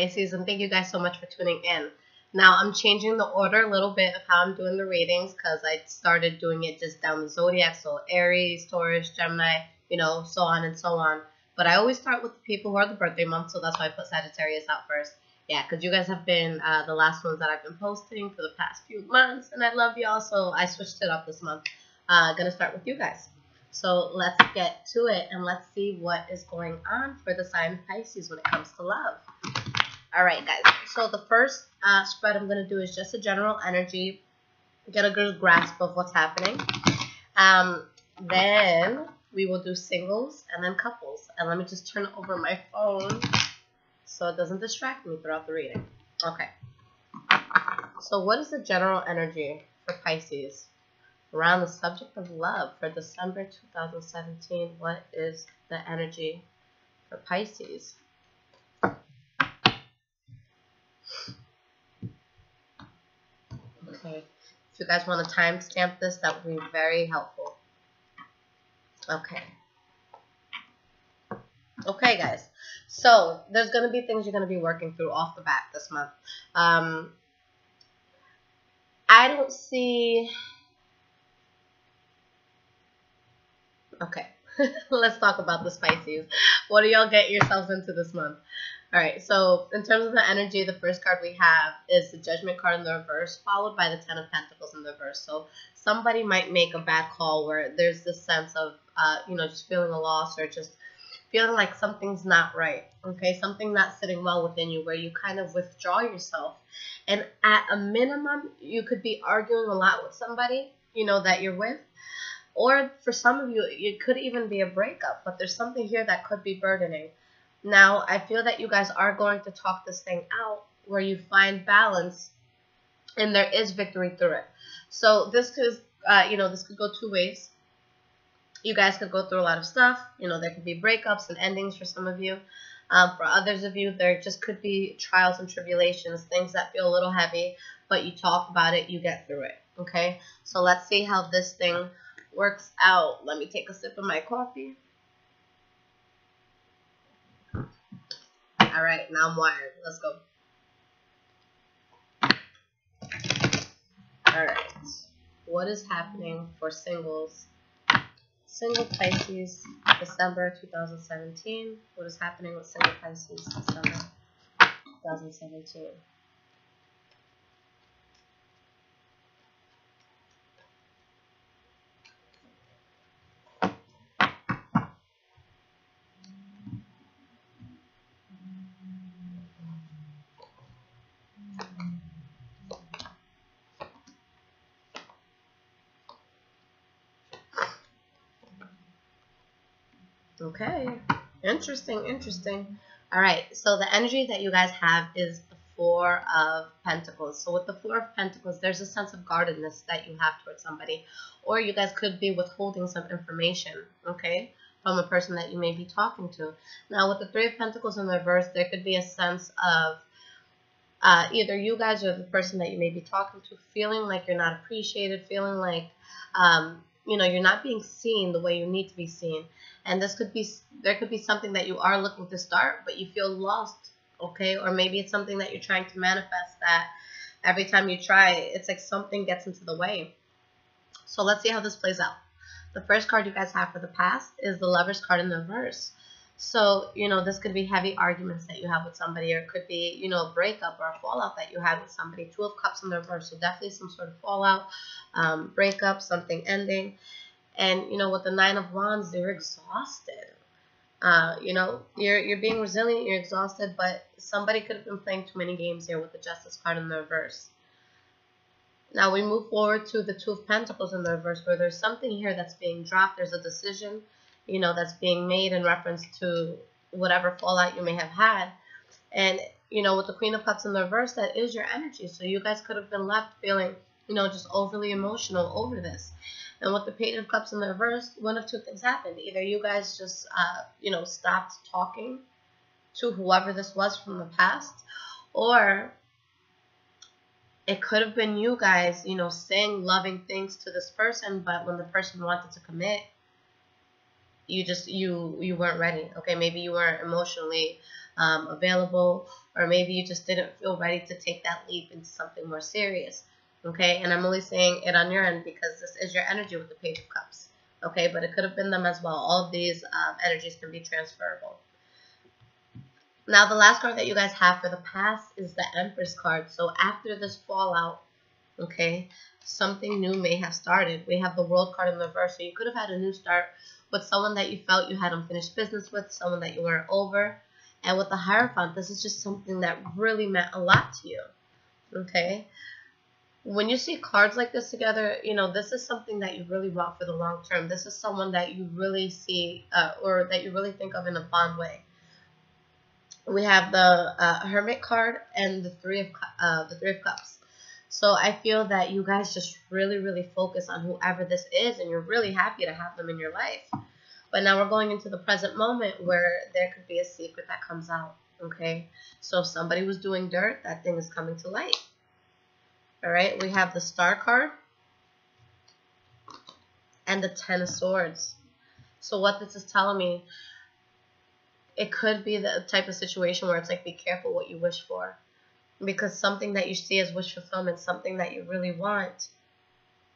Pisces, and thank you guys so much for tuning in. Now, I'm changing the order a little bit of how I'm doing the readings because I started doing it just down the zodiac, so Aries, Taurus, Gemini, so on and so on. But I always start with the people who are the birthday month, so that's why I put Sagittarius out first. Yeah, because you guys have been the last ones that I've been posting for the past few months, and I love y'all, so I switched it up this month. Gonna start with you guys. So let's get to it, and let's see what is going on for the sign of Pisces when it comes to love. All right, guys. So the first spread I'm going to do is just a general energy, get a good grasp of what's happening. Then we will do singles and then couples. And let me just turn over my phone so it doesn't distract me throughout the reading. Okay. So what is the general energy for Pisces around the subject of love for December 2017? What is the energy for Pisces? Okay. If you guys want to timestamp this, that would be very helpful. Okay. Okay, guys. So there's going to be things you're going to be working through off the bat this month. I don't see... Okay. Let's talk about the Pisces. What do y'all get yourselves into this month? All right, so in terms of the energy, the first card we have is the Judgment card in the reverse, followed by the Ten of Pentacles in the reverse. So somebody might make a bad call where there's this sense of, just feeling a loss or just feeling like something's not right, okay? Something not sitting well within you where you kind of withdraw yourself. And at a minimum, you could be arguing a lot with somebody, that you're with. Or for some of you, it could even be a breakup, but there's something here that could be burdening. Now, I feel that you guys are going to talk this thing out where you find balance and there is victory through it. So this is, this could go two ways. You guys could go through a lot of stuff. There could be breakups and endings for some of you. For others of you, there just could be trials and tribulations, things that feel a little heavy, but you talk about it, you get through it, okay? So let's see how this thing works out. Let me take a sip of my coffee. All right, now I'm wired. Let's go. All right. What is happening for singles? Single Pisces, December 2017. What is happening with single Pisces, December 2017? Okay, interesting. All right, so the energy that you guys have is the Four of Pentacles. So with the Four of Pentacles, there's a sense of guardedness that you have towards somebody, or you guys could be withholding some information, okay, from a person that you may be talking to. Now with the Three of Pentacles in reverse, there could be a sense of either you guys or the person that you may be talking to feeling like you're not appreciated, feeling like you're not being seen the way you need to be seen. And there could be something that you are looking to start, but you feel lost, okay? Or maybe it's something that you're trying to manifest that every time you try, it's like something gets into the way. So let's see how this plays out. The first card you guys have for the past is the Lover's card in the reverse. So, this could be heavy arguments that you have with somebody, or it could be, a breakup or a fallout that you had with somebody. Two of Cups in the reverse, so definitely some sort of fallout, breakup, something ending. And, with the Nine of Wands, you're exhausted. You're being resilient, you're exhausted, but somebody could have been playing too many games here with the Justice card in the reverse. Now we move forward to the Two of Pentacles in the reverse, where there's something here that's being dropped. There's a decision, that's being made in reference to whatever fallout you may have had. And, with the Queen of Cups in the reverse, that is your energy. So you guys could have been left feeling, just overly emotional over this. And with the Page of Cups in the reverse, one of two things happened. Either you guys just, stopped talking to whoever this was from the past, or it could have been you guys, saying loving things to this person, but when the person wanted to commit, you weren't ready. Okay, maybe you weren't emotionally available, or maybe you just didn't feel ready to take that leap into something more serious. Okay, and I'm only saying it on your end because this is your energy with the Page of Cups. Okay, but it could have been them as well. All of these energies can be transferable. Now, the last card that you guys have for the past is the Empress card. So after this fallout, okay, something new may have started. We have the World card in the reverse. So you could have had a new start with someone that you felt you had unfinished business with, someone that you weren't over. And with the Hierophant, this is just something that really meant a lot to you. Okay? When you see cards like this together, you know, this is something that you really want for the long term. This is someone that you really see or that you really think of in a fond way. We have the Hermit card and the Three of Cups. So I feel that you guys just really focus on whoever this is, and you're really happy to have them in your life. But now we're going into the present moment where there could be a secret that comes out. Okay, so if somebody was doing dirt, that thing is coming to light. All right, we have the Star card and the Ten of Swords. So what this is telling me, it could be the type of situation where it's like, be careful what you wish for. Because something that you see as wish fulfillment, something that you really want,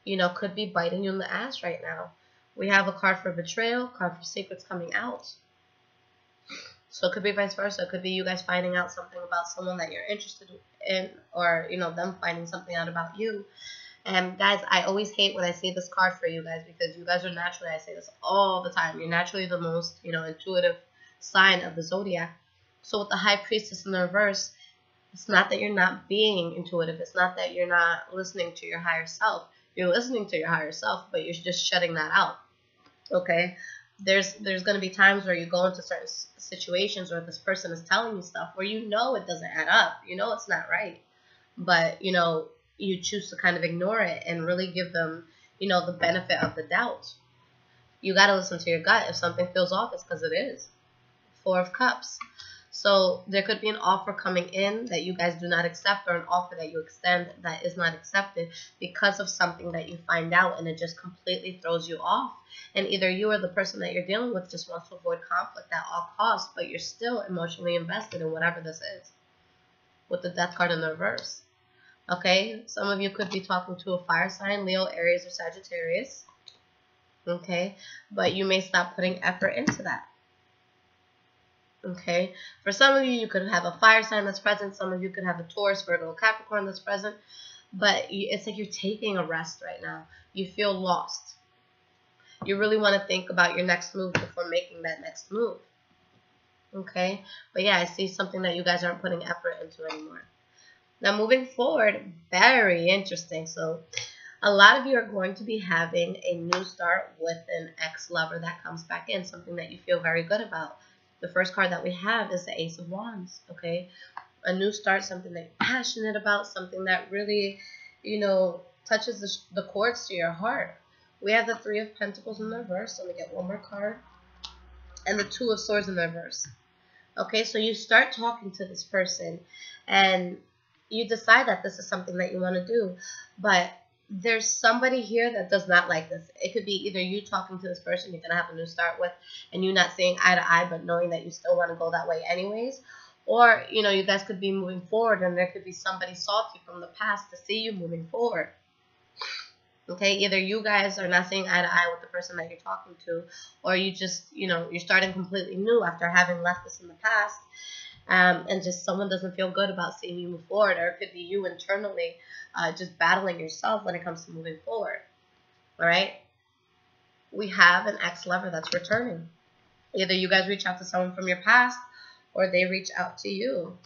you know, could be biting you in the ass right now. We have a card for betrayal, card for secrets coming out. So it could be vice versa. It could be you guys finding out something about someone that you're interested in, or, you know, them finding something out about you. And guys, I always hate when I say this card for you guys, because you guys are naturally, I say this all the time, you're naturally the most, you know, intuitive sign of the zodiac. So with the High Priestess in the reverse, it's not that you're not being intuitive. It's not that you're not listening to your higher self. You're listening to your higher self, but you're just shutting that out. Okay? There's going to be times where you go into certain situations where this person is telling you stuff where you know it doesn't add up. You know it's not right. But, you know, you choose to kind of ignore it and really give them, you know, the benefit of the doubt. You got to listen to your gut. If something feels off, it's because it is. Four of Cups. So there could be an offer coming in that you guys do not accept, or an offer that you extend that is not accepted because of something that you find out, and it just completely throws you off. And either you or the person that you're dealing with just wants to avoid conflict at all costs, but you're still emotionally invested in whatever this is. With the Death card in the reverse. Okay, some of you could be talking to a fire sign, Leo, Aries, or Sagittarius. Okay, but you may stop putting effort into that. Okay, for some of you, you could have a fire sign that's present. Some of you could have a Taurus, Virgo, Capricorn that's present. But it's like you're taking a rest right now. You feel lost. You really want to think about your next move before making that next move. Okay, but yeah, I see something that you guys aren't putting effort into anymore. Now, moving forward, very interesting. So a lot of you are going to be having a new start with an ex-lover that comes back in, something that you feel very good about. The first card that we have is the Ace of Wands, okay? A new start, something that you're passionate about, something that really, you know, touches the chords to your heart. We have the Three of Pentacles in the reverse, so we get one more card. And the Two of Swords in the reverse. Okay, so you start talking to this person, and you decide that this is something that you want to do, but there's somebody here that does not like this. It could be either you talking to this person you're going to have a new start with, and you not seeing eye to eye, but knowing that you still want to go that way anyways. Or, you know, you guys could be moving forward, and there could be somebody salty from the past to see you moving forward. Okay, either you guys are not seeing eye to eye with the person that you're talking to, or you just, you know, you're starting completely new after having left this in the past. And just someone doesn't feel good about seeing you move forward, or it could be you internally just battling yourself when it comes to moving forward. All right? We have an ex-lover that's returning. Either you guys reach out to someone from your past, or they reach out to you.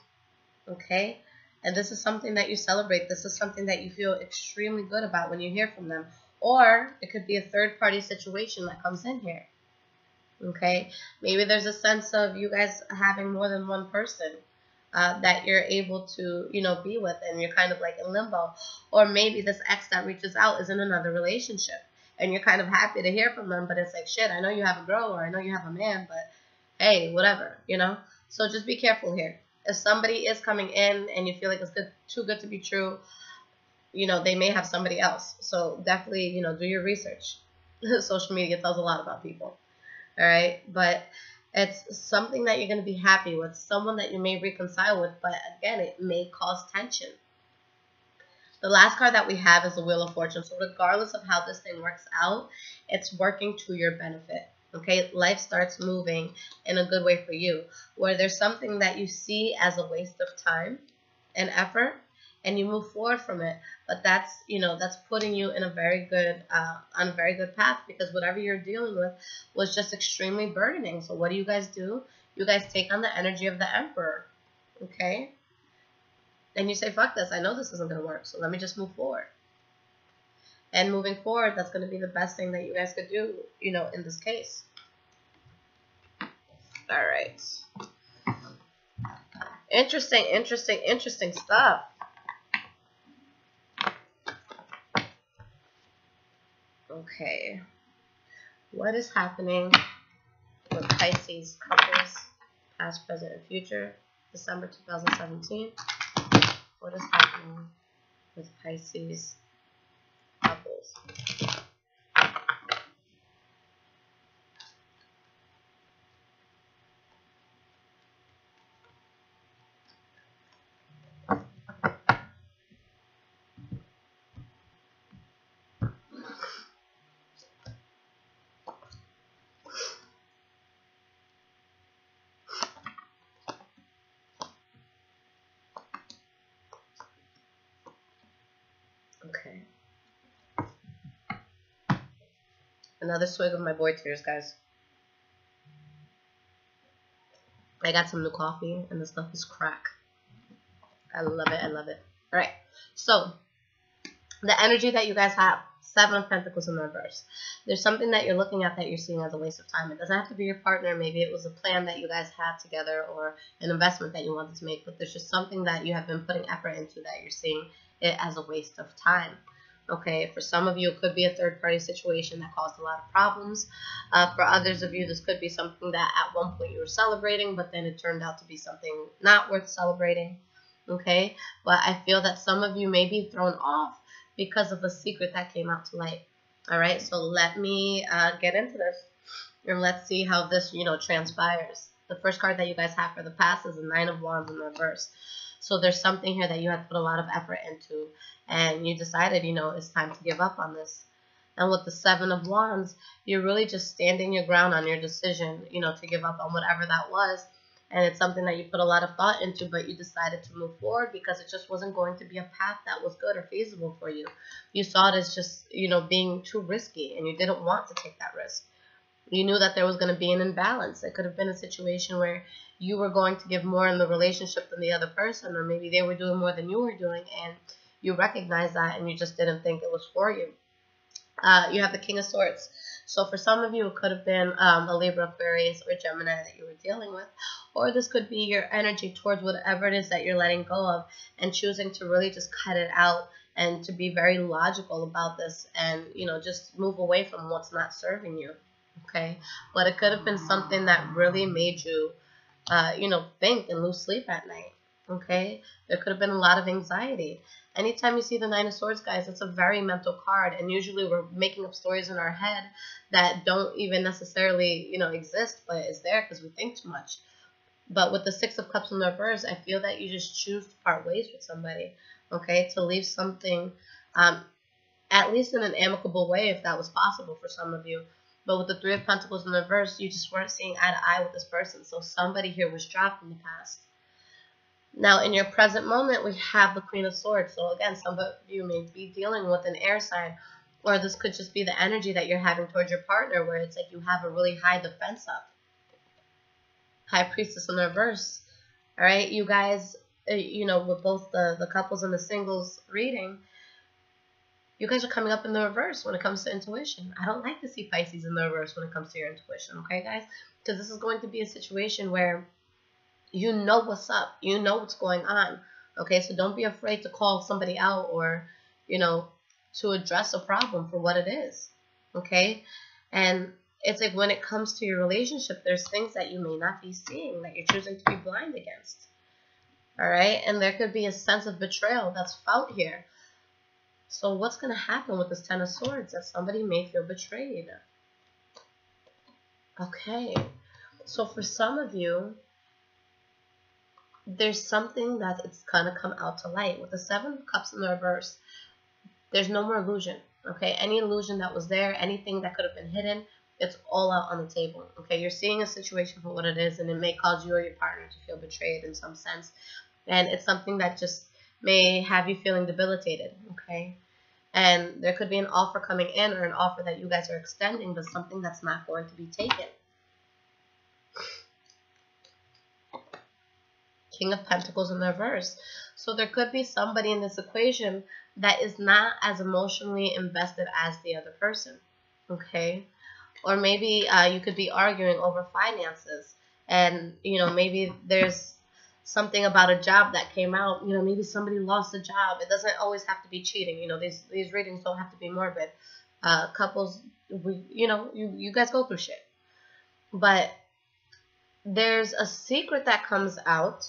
Okay? And this is something that you celebrate. This is something that you feel extremely good about when you hear from them. Or it could be a third-party situation that comes in here. Okay, maybe there's a sense of you guys having more than one person that you're able to, you know, be with, and you're kind of like in limbo. Or maybe this ex that reaches out is in another relationship, and you're kind of happy to hear from them, but it's like, shit, I know you have a girl, or I know you have a man, but hey, whatever, you know? So just be careful here. If somebody is coming in and you feel like it's too good to be true, you know, they may have somebody else. So definitely, you know, do your research. Social media tells a lot about people. All right, but It's something that you're going to be happy with, someone that you may reconcile with, but again, it may cause tension. The last card that we have is the Wheel of Fortune. So regardless of how this thing works out, it's working to your benefit. Okay, life starts moving in a good way for you, where there's something that you see as a waste of time and effort, and you move forward from it. But that's, that's putting you in a very good, on a very good path, because whatever you're dealing with was just extremely burdening. So what do? You guys take on the energy of the Emperor, okay? And you say, fuck this, I know this isn't going to work, so let me just move forward. And moving forward, that's going to be the best thing that you guys could do, in this case. All right. Interesting stuff. Okay. What is happening with Pisces couples, past, present, and future, December 2017? What is happening with Pisces couples? Okay. Another swig of my boy tears, guys. I got some new coffee, and the stuff is crack. I love it. I love it. All right. So, the energy that you guys have, 7 of Pentacles in reverse. There's something that you're looking at that you're seeing as a waste of time. It doesn't have to be your partner. Maybe it was a plan that you guys had together, or an investment that you wanted to make. But there's just something that you have been putting effort into that you're seeing it as a waste of time. Okay, for some of you, it could be a third-party situation that caused a lot of problems. For others of you, this could be something that at one point you were celebrating, but then it turned out to be something not worth celebrating. Okay, but I feel that some of you may be thrown off because of a secret that came out to light. All right, so let me get into this, and let's see how this, transpires. The first card that you guys have for the past is the 9 of Wands in reverse. So there's something here that you had to put a lot of effort into, and you decided, it's time to give up on this. And with the 7 of Wands, you're really just standing your ground on your decision, to give up on whatever that was. And it's something that you put a lot of thought into, but you decided to move forward because it just wasn't going to be a path that was good or feasible for you. You saw it as just, being too risky, and you didn't want to take that risk. You knew that there was going to be an imbalance. It could have been a situation where you were going to give more in the relationship than the other person, or maybe they were doing more than you were doing, and you recognized that, and you just didn't think it was for you. You have the King of Swords. So for some of you, it could have been a Libra, Aquarius, or Gemini that you were dealing with. Or this could be your energy towards whatever it is that you're letting go of, and choosing to really just cut it out and to be very logical about this, and, just move away from what's not serving you. Okay? But it could have been something that really made you, think and lose sleep at night. Okay? There could have been a lot of anxiety. Anytime you see the 9 of Swords, guys, it's a very mental card. And usually we're making up stories in our head that don't even necessarily, exist, but it's there because we think too much. But with the 6 of Cups in reverse, I feel that you just choose to part ways with somebody, okay? To leave something, at least in an amicable way, if that was possible for some of you. But with the 3 of Pentacles in reverse, you just weren't seeing eye to eye with this person. So somebody here was dropped in the past. Now, in your present moment, we have the Queen of Swords. So again, some of you may be dealing with an air sign, or this could just be the energy that you're having towards your partner, where it's like you have a really high defense up. High Priestess in reverse. All right, you guys, with both the couples and the singles reading, you guys are coming up in the reverse when it comes to intuition. I don't like to see Pisces in the reverse when it comes to your intuition, okay, guys? Because this is going to be a situation where you know what's up. You know what's going on, okay? So don't be afraid to call somebody out, or, to address a problem for what it is, okay? And it's like when it comes to your relationship, there's things that you may not be seeing that you're choosing to be blind against. All right? And there could be a sense of betrayal that's felt here. So what's going to happen with this 10 of Swords? That somebody may feel betrayed. Okay. So for some of you, there's something that it's gonna come out to light. With the Seven of Cups in the reverse, there's no more illusion, okay? Any illusion that was there, anything that could have been hidden, it's all out on the table, okay? You're seeing a situation for what it is, and it may cause you or your partner to feel betrayed in some sense. And it's something that just may have you feeling debilitated, okay? And there could be an offer coming in or an offer that you guys are extending, but something that's not going to be taken. King of Pentacles in the reverse. So there could be somebody in this equation that is not as emotionally invested as the other person, okay? Or maybe you could be arguing over finances, and, you know, maybe there's something about a job that came out, you know, maybe somebody lost a job. It doesn't always have to be cheating, you know, these readings don't have to be morbid. Couples, you guys go through shit. But there's a secret that comes out.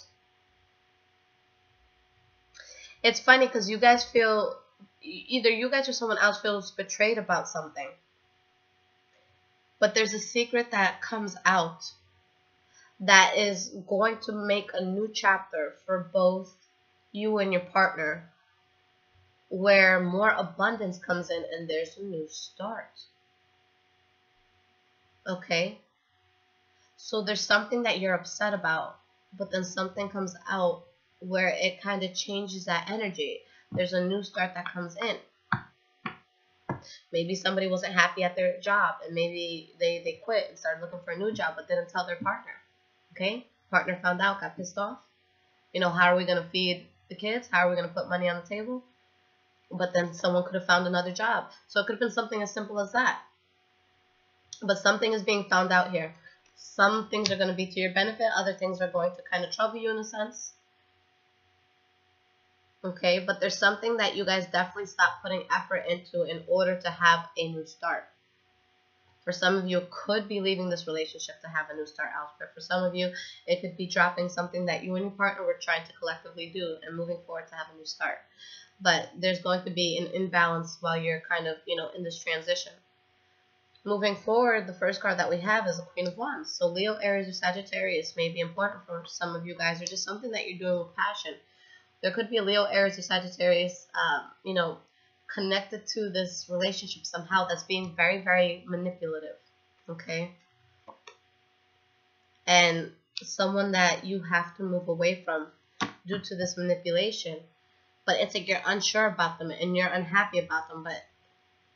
It's funny because you guys feel, either you guys or someone else feels betrayed about something. But there's a secret that comes out that is going to make a new chapter for both you and your partner, where more abundance comes in and there's a new start. Okay? So there's something that you're upset about, but then something comes out where it kind of changes that energy. There's a new start that comes in. Maybe somebody wasn't happy at their job, and maybe they quit and started looking for a new job, but didn't tell their partner. Okay? Partner found out, got pissed off. You know, how are we going to feed the kids? How are we going to put money on the table? But then someone could have found another job. So it could have been something as simple as that. But something is being found out here. Some things are going to be to your benefit. Other things are going to kind of trouble you in a sense. Okay, but there's something that you guys definitely stop putting effort into in order to have a new start. For some of you, it could be leaving this relationship to have a new start elsewhere. For some of you, it could be dropping something that you and your partner were trying to collectively do and moving forward to have a new start. But there's going to be an imbalance while you're kind of, you know, in this transition. Moving forward, the first card that we have is the Queen of Wands. So Leo, Aries, or Sagittarius may be important for some of you guys, or just something that you're doing with passion. There could be a Leo, Aries, or Sagittarius, connected to this relationship somehow that's being very, very manipulative, okay? And someone that you have to move away from due to this manipulation. But it's like you're unsure about them and you're unhappy about them, but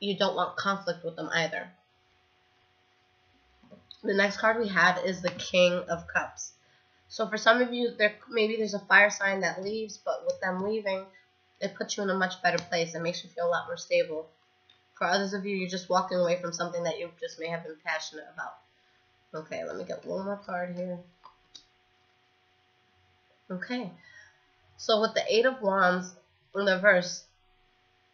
you don't want conflict with them either. The next card we have is the King of Cups. So for some of you, maybe there's a fire sign that leaves, but with them leaving, it puts you in a much better place and makes you feel a lot more stable. For others of you, you're just walking away from something that you just may have been passionate about. Okay, let me get one more card here. Okay, so with the Eight of Wands in the reverse,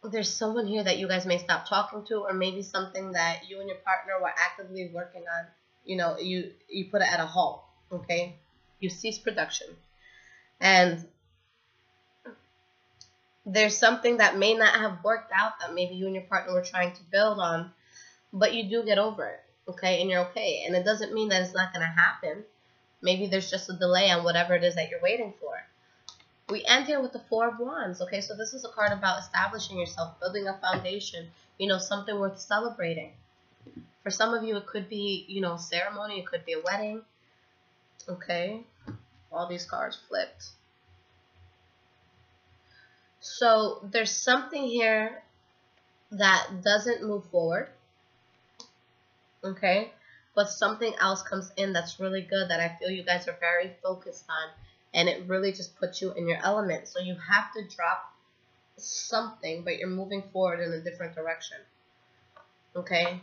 there's someone here that you guys may stop talking to, or maybe something that you and your partner were actively working on. You know, you put it at a halt, okay? You cease production. And there's something that may not have worked out that maybe you and your partner were trying to build on, but you do get over it, okay? And you're okay. And it doesn't mean that it's not going to happen. Maybe there's just a delay on whatever it is that you're waiting for. We end here with the Four of Wands, okay? So this is a card about establishing yourself, building a foundation, you know, something worth celebrating. For some of you, it could be, you know, a ceremony. It could be a wedding, okay? All these cards flipped. So there's something here that doesn't move forward, okay? But something else comes in that's really good that I feel you guys are very focused on, and it really just puts you in your element. So you have to drop something, but you're moving forward in a different direction, okay?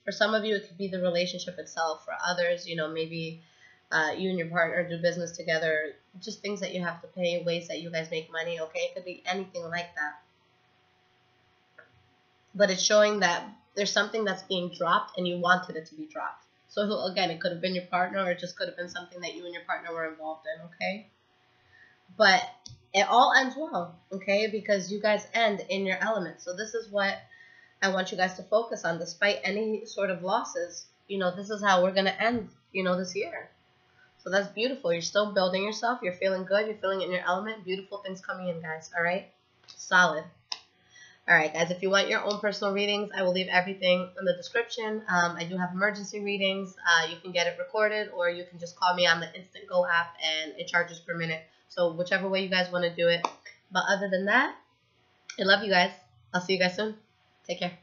For some of you, it could be the relationship itself. For others, you know, maybe you and your partner do business together, just things that you have to pay, ways that you guys make money, okay? It could be anything like that. But it's showing that there's something that's being dropped and you wanted it to be dropped. So again, it could have been your partner, or it just could have been something that you and your partner were involved in, okay? But it all ends well, okay? Because you guys end in your element. So this is what I want you guys to focus on. Despite any sort of losses, this is how we're going to end, this year. So that's beautiful. You're still building yourself. You're feeling good. You're feeling in your element. Beautiful things coming in, guys. All right? Solid. All right, guys, if you want your own personal readings, I will leave everything in the description. I do have emergency readings. You can get it recorded, or you can just call me on the InstantGo app, and it charges per minute. So whichever way you guys want to do it. But other than that, I love you guys. I'll see you guys soon. Take care.